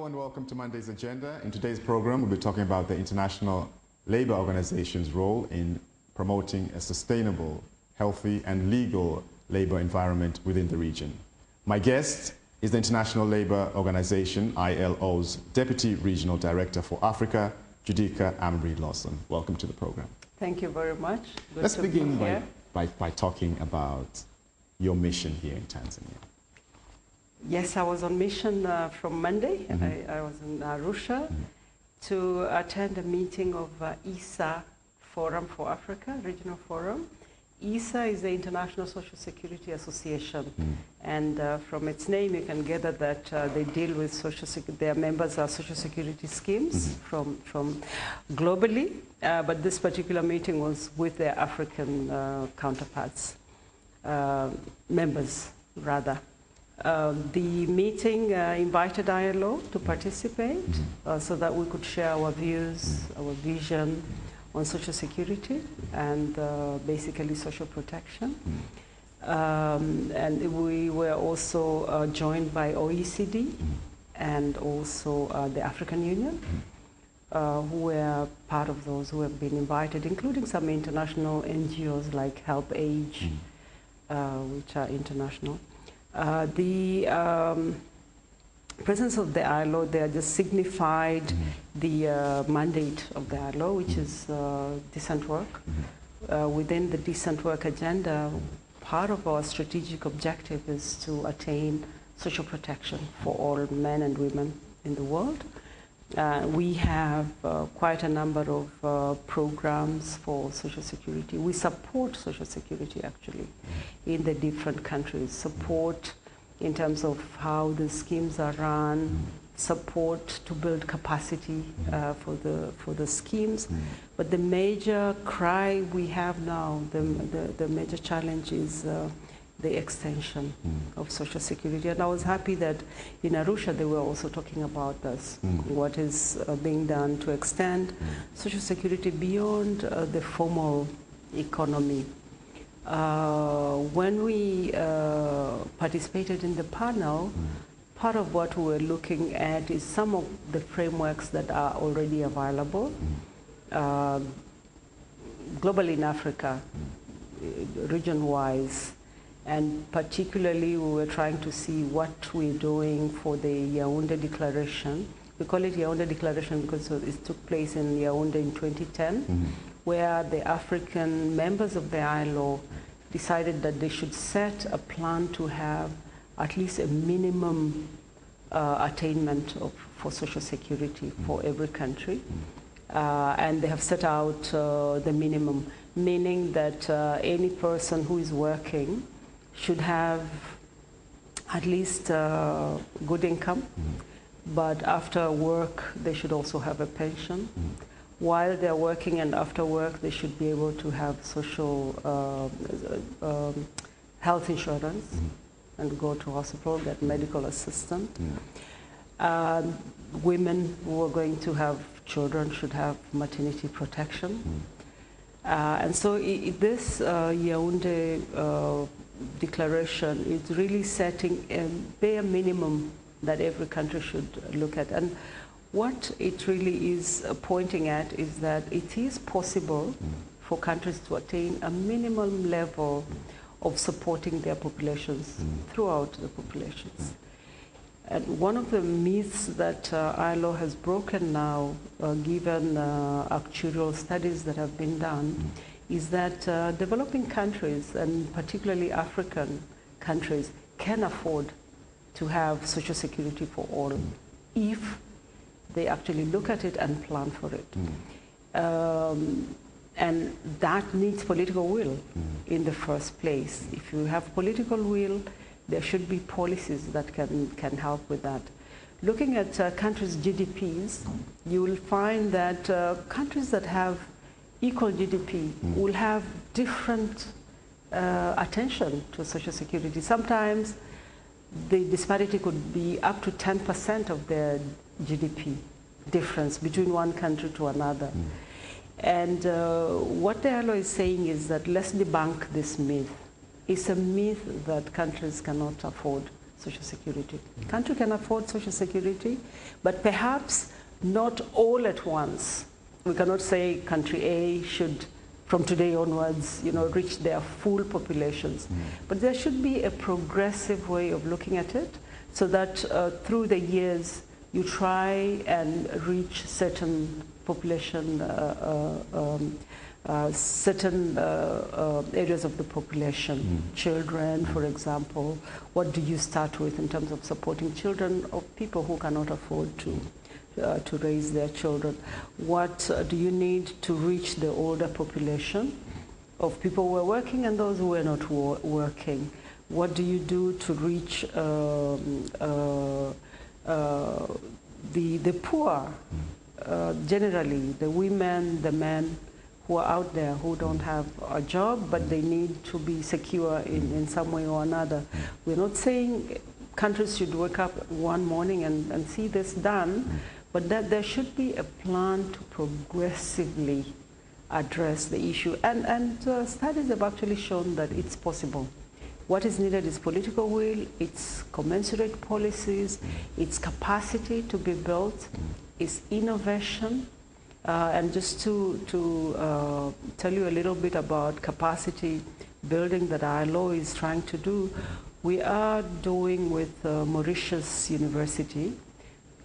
and welcome to Monday's Agenda. In today's program, we'll be talking about the International Labour Organization's role in promoting a sustainable, healthy and legal labour environment within the region. My guest is the International Labour Organization, ILO's Deputy Regional Director for Africa, Judica Amri Lawson. Welcome to the program. Thank you very much. Let's begin by talking about your mission here in Tanzania. Yes, I was on mission from Monday. I was in Arusha to attend a meeting of ISA Forum for Africa, Regional Forum. ISA is the International Social Security Association, and from its name you can gather that they deal with their members are social security schemes from globally, but this particular meeting was with their African counterparts, members rather. The meeting invited ILO to participate so that we could share our views, our vision on social security and basically social protection. And we were also joined by OECD and also the African Union, who were part of those who have been invited, including some international NGOs like Help Age, which are international. The presence of the ILO there just signified the mandate of the ILO, which is decent work. Within the decent work agenda, part of our strategic objective is to attain social protection for all men and women in the world. We have quite a number of programs for social security. We support social security actually in the different countries. Support in terms of how the schemes are run, support to build capacity for the schemes. But the major cry we have now, the major challenge is the extension of social security. And I was happy that in Arusha they were also talking about this, what is being done to extend social security beyond the formal economy. When we participated in the panel, part of what we were looking at is some of the frameworks that are already available globally in Africa, region-wise. And particularly, we were trying to see what we're doing for the Yaoundé Declaration. We call it Yaoundé Declaration because it took place in Yaoundé in 2010, where the African members of the ILO decided that they should set a plan to have at least a minimum attainment for social security for every country. And they have set out the minimum, meaning that any person who is working should have at least good income, but after work they should also have a pension. While they're working and after work they should be able to have social health insurance and go to hospital, get medical assistance. Women who are going to have children should have maternity protection. And so this Yaoundé Declaration is really setting a bare minimum that every country should look at. And what it really is pointing at is that it is possible for countries to attain a minimum level of supporting their populations throughout the populations. And one of the myths that ILO has broken now, given actuarial studies that have been done, is that developing countries, and particularly African countries, can afford to have social security for all if they actually look at it and plan for it. And that needs political will in the first place. If you have political will, there should be policies that can help with that. Looking at countries' GDPs, you will find that countries that have equal GDP will have different attention to social security. Sometimes the disparity could be up to 10% of their GDP difference between one country to another. And what the ILO is saying is that let's debunk this myth. It's a myth that countries cannot afford social security. Country can afford social security, but perhaps not all at once. We cannot say country A should, from today onwards, reach their full populations. But there should be a progressive way of looking at it, so that through the years you try and reach certain population, certain areas of the population. Children, for example. What do you start with in terms of supporting children of people who cannot afford to raise their children? What do you need to reach the older population of people who are working and those who are not working? What do you do to reach the poor, generally, the women, the men who are out there who don't have a job, but they need to be secure in some way or another? We're not saying countries should wake up one morning and see this done, but that there should be a plan to progressively address the issue. And studies have actually shown that it's possible. What is needed is political will, it's commensurate policies, it's capacity to be built, it's innovation. And just to tell you a little bit about capacity building that ILO is trying to do, we are doing with Mauritius University,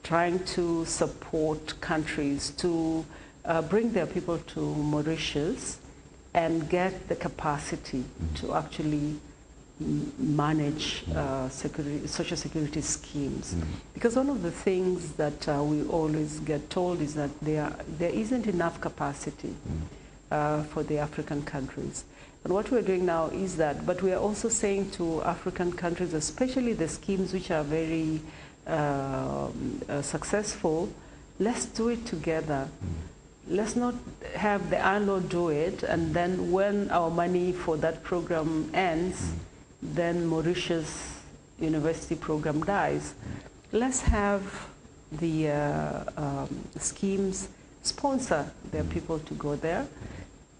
trying to support countries to bring their people to Mauritius and get the capacity to actually manage social security schemes. Because one of the things that we always get told is that there isn't enough capacity for the African countries. And what we're doing now is that, but we are also saying to African countries, especially the schemes which are very successful, let's do it together. Let's not have the ILO do it, and then when our money for that program ends, then Mauritius University program dies. Let's have the schemes sponsor their people to go there,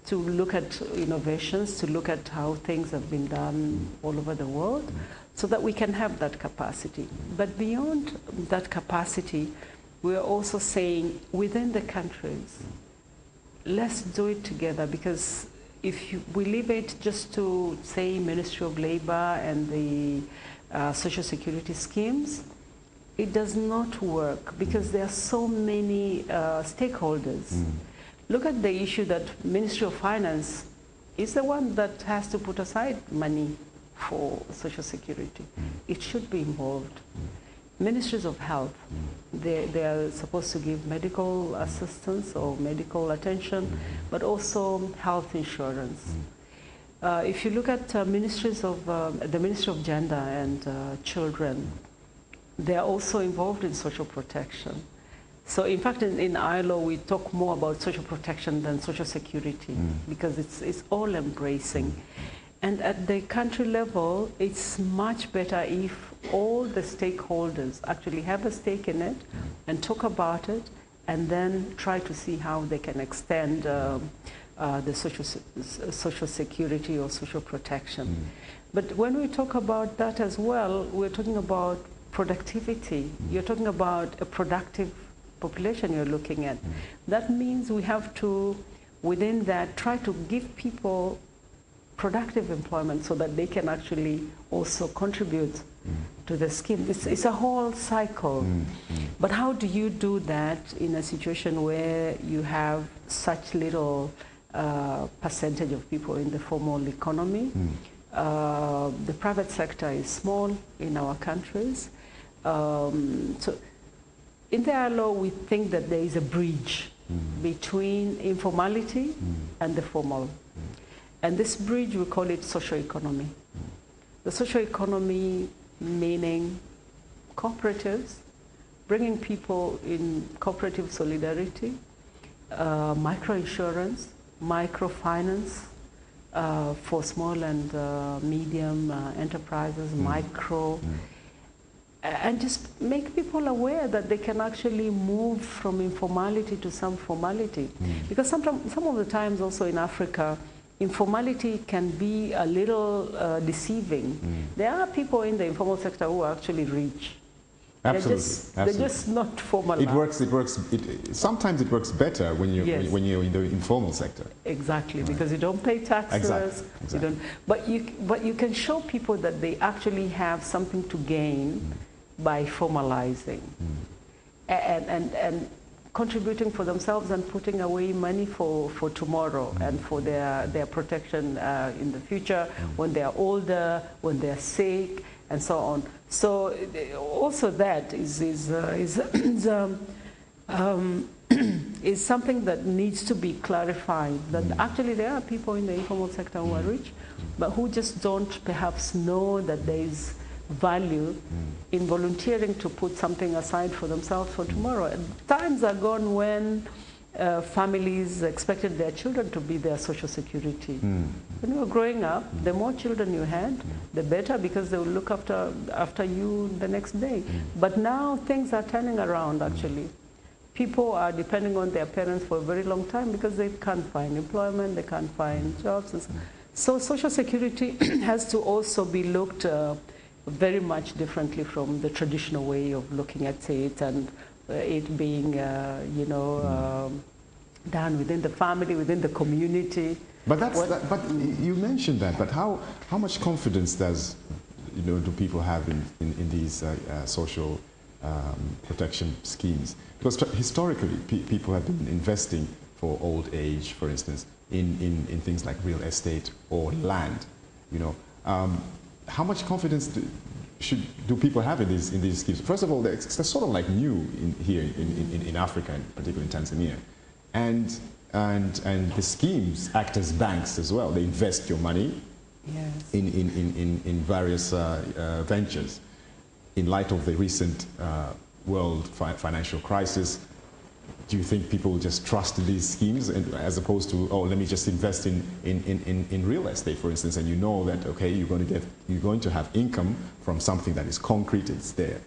to look at innovations, to look at how things have been done all over the world, so that we can have that capacity. But beyond that capacity, we are also saying within the countries, let's do it together, because if we leave it just to, say, Ministry of Labor and the Social Security schemes, it does not work, because there are so many stakeholders. Look at the issue that Ministry of Finance is the one that has to put aside money for Social Security. It should be involved. Ministries of Health, they are supposed to give medical assistance or medical attention, but also health insurance. If you look at ministries of, the Ministry of Gender and Children, they are also involved in social protection. So in fact, in ILO, we talk more about social protection than social security, because it's all embracing. And at the country level, it's much better if all the stakeholders actually have a stake in it and talk about it, and then try to see how they can extend the social security or social protection. But when we talk about that as well, we're talking about productivity. You're talking about a productive population you're looking at. That means we have to, within that, try to give people productive employment so that they can actually also contribute to the scheme. It's a whole cycle. But how do you do that in a situation where you have such little percentage of people in the formal economy? The private sector is small in our countries. So in the ILO, we think that there is a bridge between informality and the formal. And this bridge, we call it social economy. The social economy meaning cooperatives, bringing people in cooperative solidarity, microinsurance, microfinance for small and medium enterprises, micro, and just make people aware that they can actually move from informality to some formality. Because some of the times also in Africa, informality can be a little deceiving. There are people in the informal sector who are actually rich. Absolutely. They're just not formal. It works. Sometimes it works better when you're Yes. when you're in the informal sector. Exactly, because you don't pay taxes. Exactly. You don't, but you can show people that they actually have something to gain by formalizing and contributing for themselves and putting away money for tomorrow and for their protection in the future when they are older, when they are sick, and so on. So also that is something that needs to be clarified, that actually there are people in the informal sector who are rich, but who just don't perhaps know that there is value in volunteering to put something aside for themselves for tomorrow. And times are gone when families expected their children to be their social security. When you were growing up, the more children you had, the better, because they will look after you the next day. But now things are turning around, actually. People are depending on their parents for a very long time because they can't find employment, they can't find jobs. So social security has to also be looked very much differently from the traditional way of looking at it, and it being, done within the family, within the community. But but you mentioned that. But how much confidence do people have in these social protection schemes? Because historically, people have been investing for old age, for instance, in things like real estate or land. How much confidence do people have in these schemes? First of all, they're sort of like new here in Africa, particularly in Tanzania, and the schemes act as banks as well. They invest your money in various ventures. In light of the recent world financial crisis, do you think people will just trust these schemes as opposed to, oh, let me just invest in real estate, for instance, and you know that, okay, you're going to have income from something that is concrete, it's there.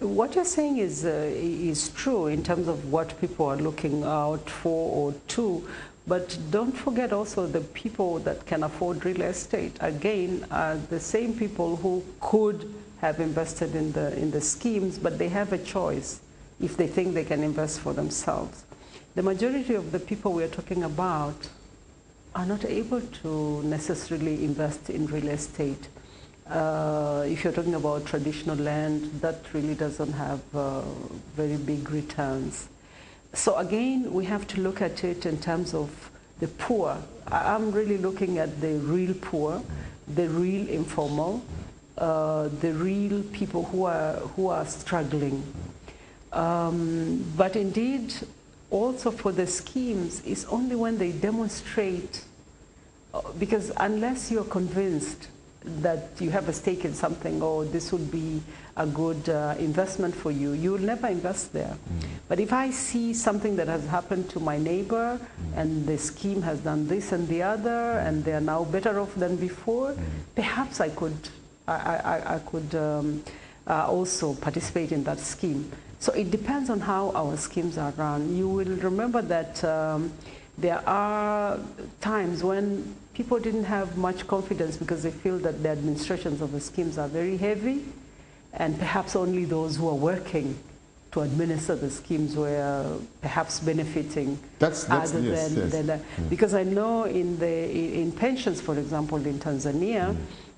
What you're saying is true in terms of what people are looking out for or to, but don't forget also the people that can afford real estate, again, are the same people who could have invested in the schemes, but they have a choice if they think they can invest for themselves. The majority of the people we are talking about are not able to necessarily invest in real estate. If you're talking about traditional land, that really doesn't have very big returns. So again, we have to look at it in terms of the poor. I'm really looking at the real poor, the real informal, the real people who are struggling. But indeed, also for the schemes, it's only when they demonstrate, because unless you're convinced that you have a stake in something, or this would be a good investment for you, you will never invest there. But if I see something that has happened to my neighbor, and the scheme has done this and the other, and they are now better off than before, perhaps I could also participate in that scheme. So it depends on how our schemes are run. You will remember that there are times when people didn't have much confidence because they feel that the administrations of the schemes are very heavy, and perhaps only those who are working to administer the schemes were perhaps benefiting because I know in pensions, for example, in Tanzania,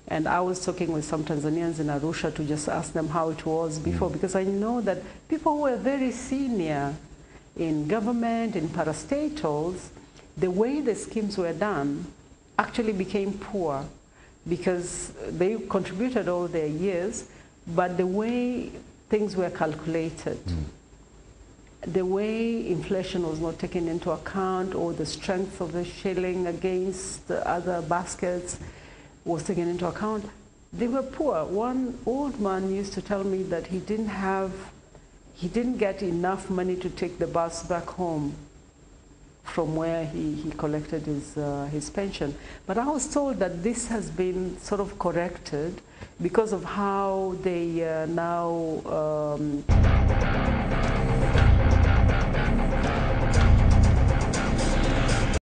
and I was talking with some Tanzanians in Arusha to just ask them how it was before, because I know that people who were very senior in government, in parastatals, the way the schemes were done actually became poor because they contributed all their years, but the way things were calculated, the way inflation was not taken into account, or the strength of the shilling against the other baskets was taken into account, they were poor. One old man used to tell me that he didn't get enough money to take the bus back home from where he collected his pension. But I was told that this has been sort of corrected because of how they now